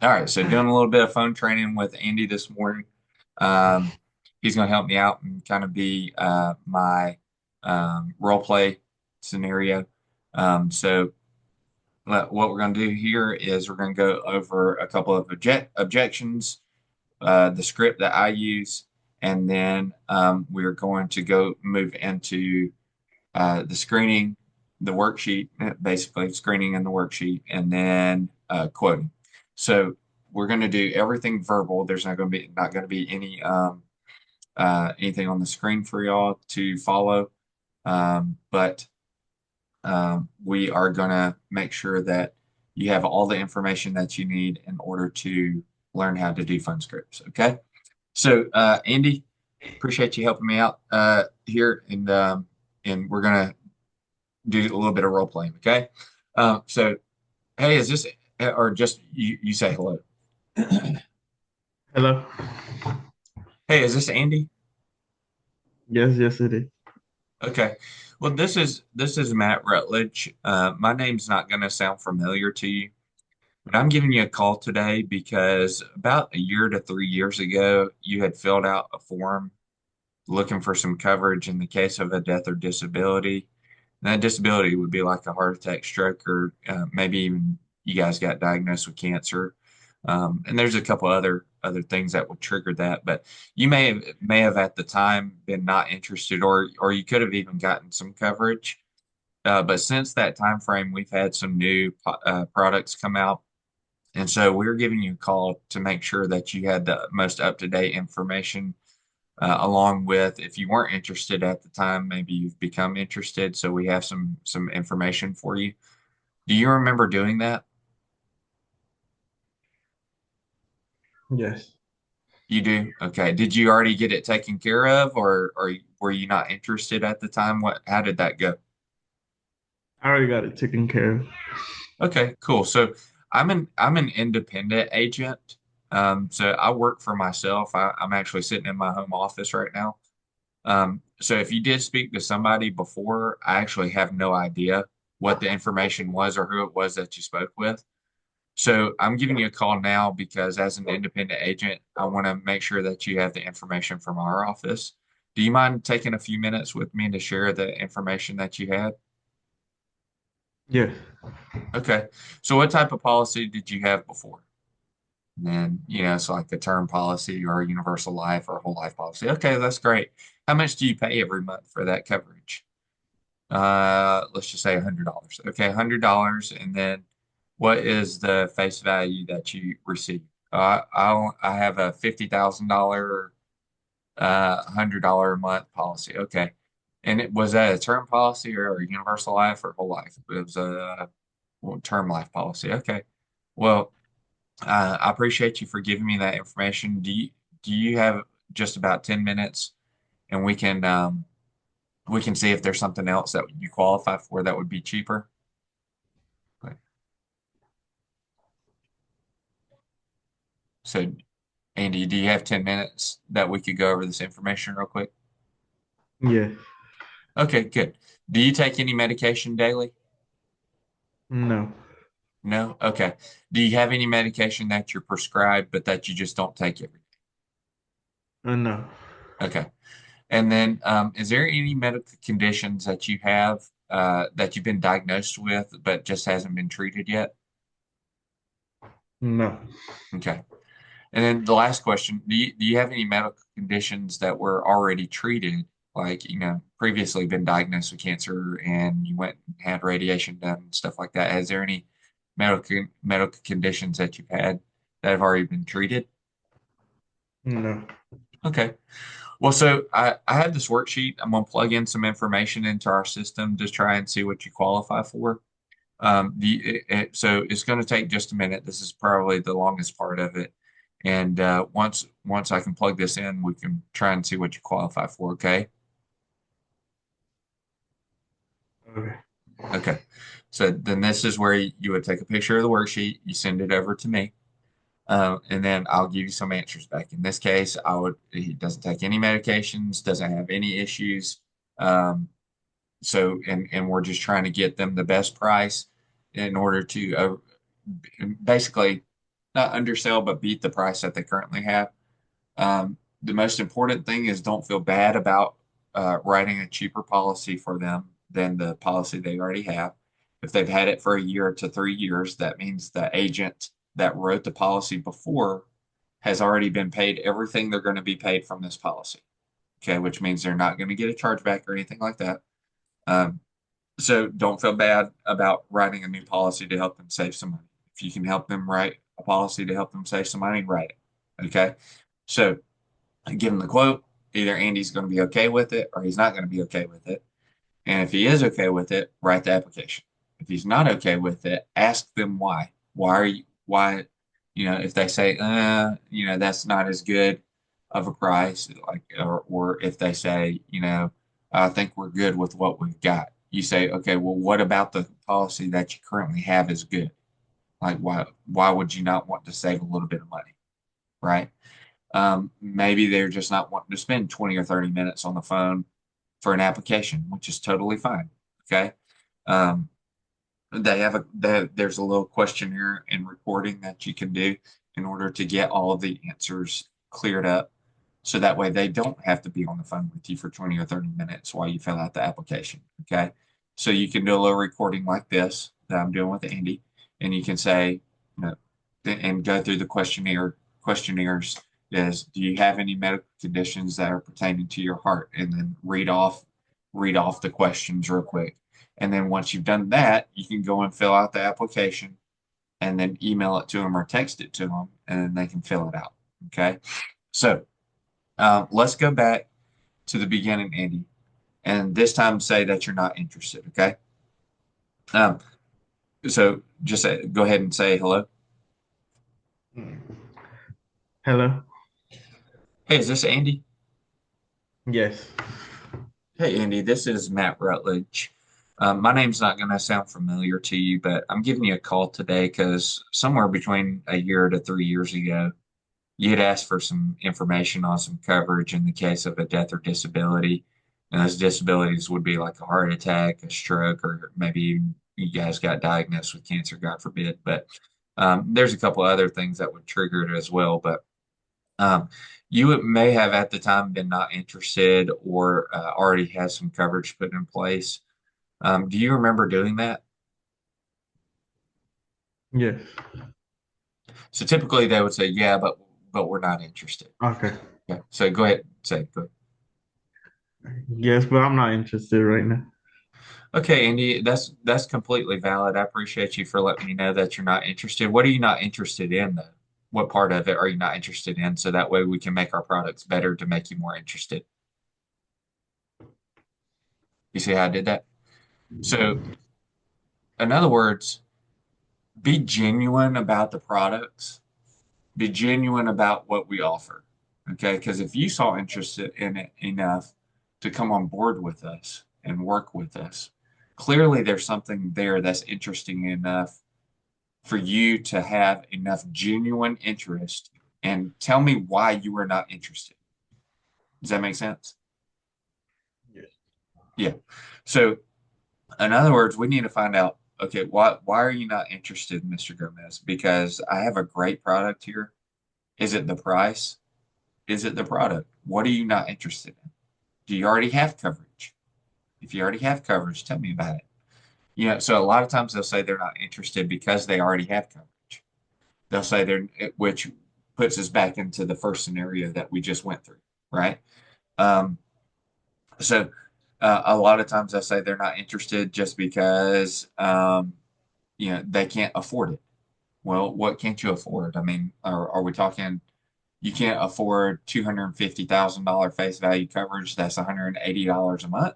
All right, so doing a little bit of phone training with Andy this morning. Um, he's going to help me out and kind of be my role play scenario. So what we're going to do here is we're going to go over a couple of objections, the script that I use, and then we're going to go move into the screening, the worksheet, basically screening in the worksheet, and then quoting. So we're going to do everything verbal. There's not going to be any anything on the screen for y'all to follow, but we are going to make sure that you have all the information that you need in order to learn how to do fun scripts. Okay. So Andy, appreciate you helping me out here, and we're gonna do a little bit of role playing. Okay. So, hey, is this, or just you say hello? Hello. Hey, is this Andy? Yes, yes, it is. Okay. Well, this is Matt Rutledge. My name's not going to sound familiar to you, but I'm giving you a call today because about a year to 3 years ago, you had filled out a form looking for some coverage in the case of a death or disability. And that disability would be like a heart attack, stroke, or maybe even you guys got diagnosed with cancer. And there's a couple other things that would trigger that, but you may have at the time been not interested, or you could have even gotten some coverage. But since that time frame, we've had some new products come out, and so we're giving you a call to make sure that you had the most up-to-date information, along with if you weren't interested at the time, maybe you've become interested. So we have some information for you. Do you remember doing that? Yes. You do? Okay. Did you already get it taken care of, or were you not interested at the time? How did that go? I already got it taken care of. Okay, cool. So I'm an independent agent. So I work for myself. I'm actually sitting in my home office right now. So if you did speak to somebody before, I actually have no idea what the information was or who it was that you spoke with. So I'm giving you a call now because as an independent agent, I want to make sure that you have the information from our office. Do you mind taking a few minutes with me to share the information that you had? Yes. Okay. So what type of policy did you have before? And then, it's like a term policy or a universal life or a whole life policy. Okay, that's great. How much do you pay every month for that coverage? Let's just say $100. Okay, $100. And then what is the face value that you receive? I have a $50,000, $100 a month policy. Okay. And was that a term policy or a universal life or whole life? It was a term life policy. Okay. Well, I appreciate you for giving me that information. Do you have just about 10 minutes, and we can see if there's something else that you qualify for that would be cheaper? Okay. So, Andy, do you have 10 minutes that we could go over this information real quick? Yes. Okay, good. Do you take any medication daily? No. No? Okay. Do you have any medication that you're prescribed but that you just don't take every No. day? Okay. And then, is there any medical conditions that you have that you've been diagnosed with but just hasn't been treated yet? No. Okay. And then the last question, do you have any medical conditions that were already treated, like, previously been diagnosed with cancer and you went and had radiation done and stuff like that? Is there any medical conditions that you've had that have already been treated? No. Okay. Well, so I have this worksheet. I'm going to plug in some information into our system to try and see what you qualify for. So it's going to take just a minute. This is probably the longest part of it. And once I can plug this in, we can try and see what you qualify for. Okay. Okay. Okay. So then this is where you would take a picture of the worksheet, you send it over to me, and then I'll give you some answers back. In this case, he doesn't take any medications, doesn't have any issues. Um, and we're just trying to get them the best price in order to basically. not undersell, but beat the price that they currently have. The most important thing is don't feel bad about writing a cheaper policy for them than the policy they already have. If they've had it for a year to 3 years, that means the agent that wrote the policy before has already been paid everything they're going to be paid from this policy. Okay, which means they're not going to get a chargeback or anything like that. Um, so don't feel bad about writing a new policy to help them save some money. If you can help them write a policy to help them save some money, write it. Okay. So give him the quote. Either Andy's going to be okay with it or he's not going to be okay with it. And if he is okay with it, write the application. If he's not okay with it, ask them why. Why are you, why, if they say, that's not as good of a price, like, or if they say, I think we're good with what we've got. You say, okay, well, what about the policy that you currently have is good? Like, why would you not want to save a little bit of money, right? Maybe they're just not wanting to spend 20 or 30 minutes on the phone for an application, which is totally fine. Okay. Um, there's a little questionnaire and recording that you can do in order to get all of the answers cleared up. So that way they don't have to be on the phone with you for 20 or 30 minutes while you fill out the application. Okay. So you can do a little recording like this that I'm doing with Andy, and you can say, you know, and go through the questionnaires is, do you have any medical conditions that are pertaining to your heart? And then read off the questions real quick. And then once you've done that, you can go and fill out the application and then email it to them or text it to them, and then they can fill it out. Okay. So let's go back to the beginning, Andy, and this time say that you're not interested. Okay. Um, so just go ahead and say hello. Hello? Hey, is this Andy? Yes. Hey, Andy, this is Matt Rutledge. My name's not going to sound familiar to you, but I'm giving you a call today because somewhere between a year to 3 years ago, you had asked for some information on some coverage in the case of a death or disability. And those disabilities would be like a heart attack, a stroke, or maybe you guys got diagnosed with cancer, God forbid. But there's a couple other things that would trigger it as well. But um, you may have at the time been not interested or already had some coverage put in place. Do you remember doing that? Yes. So typically they would say, yeah, but we're not interested. Okay. Okay. So go ahead, say, go ahead. Yes, but I'm not interested right now. Okay, Andy, that's completely valid. I appreciate you for letting me know that you're not interested. What are you not interested in, though? What part of it are you not interested in? So that way we can make our products better to make you more interested. You see how I did that? So, in other words, be genuine about the products, be genuine about what we offer. Okay, because if you saw interest in it enough to come on board with us and work with us, clearly there's something there that's interesting enough for you to have enough genuine interest and tell me why you are not interested. Does that make sense? Yes. Yeah. So, in other words, we need to find out, okay, why are you not interested, Mr. Gomez? Because I have a great product here. Is it the price? Is it the product? What are you not interested in? Do you already have coverage? If you already have coverage, tell me about it. So a lot of times they'll say they're not interested because they already have coverage. They'll say they're, which puts us back into the first scenario that we just went through, right? Um, so a lot of times they'll say they're not interested just because they can't afford it. Well, what can't you afford? I mean, are we talking you can't afford $250,000 face value coverage that's $180 a month?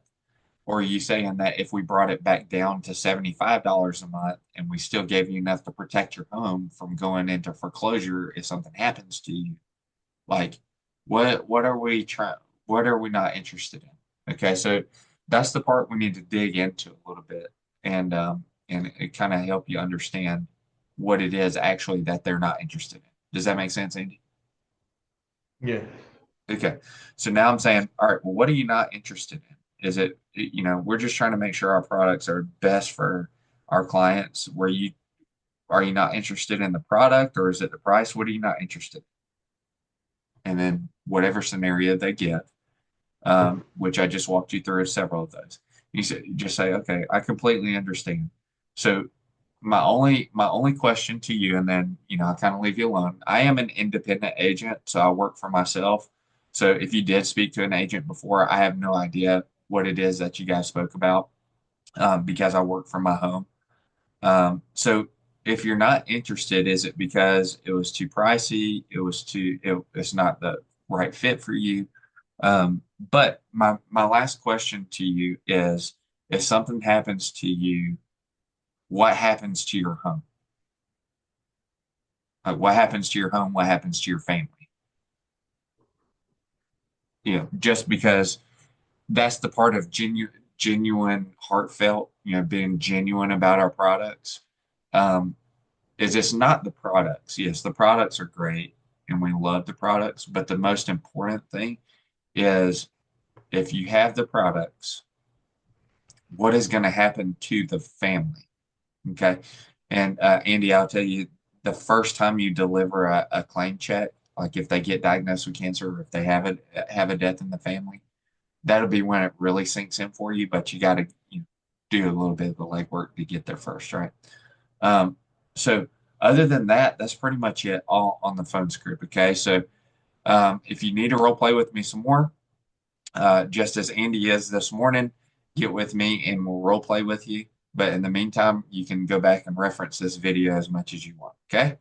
Or are you saying that if we brought it back down to $75 a month and we still gave you enough to protect your home from going into foreclosure if something happens to you? Like, what are we trying? What are we not interested in? Okay, so that's the part we need to dig into a little bit and it kind of help you understand what it is actually that they're not interested in. Does that make sense, Andy? Yes. Okay. So now I'm saying, all right, well, what are you not interested in? Is it, we're just trying to make sure our products are best for our clients, where Are you not interested in the product, or is it the price? What are you not interested in? And then whatever scenario they give, which I just walked you through several of those. You just say, okay, I completely understand. So my only question to you, and then I kind of leave you alone. I am an independent agent, so I work for myself. So if you did speak to an agent before, I have no idea what it is that you guys spoke about, because I work from my home. So if you're not interested, is it because it was too pricey? It's not the right fit for you? But my last question to you is, if something happens to you, what happens to your home? Like, what happens to your home? What happens to your family? Just because that's the part of genuine, heartfelt, being genuine about our products. Um, is it's not the products. Yes, the products are great and we love the products, but the most important thing is, if you have the products, what is going to happen to the family? Okay. And Andy, I'll tell you, the first time you deliver a claim check, like if they get diagnosed with cancer or if they have a death in the family, that'll be when it really sinks in for you. But you got to do a little bit of the legwork to get there first, right? Um, so other than that, that's pretty much it all on the phone script. Okay. So if you need to role play with me some more, just as Andy is this morning, get with me and we'll role play with you. But in the meantime, you can go back and reference this video as much as you want. Okay.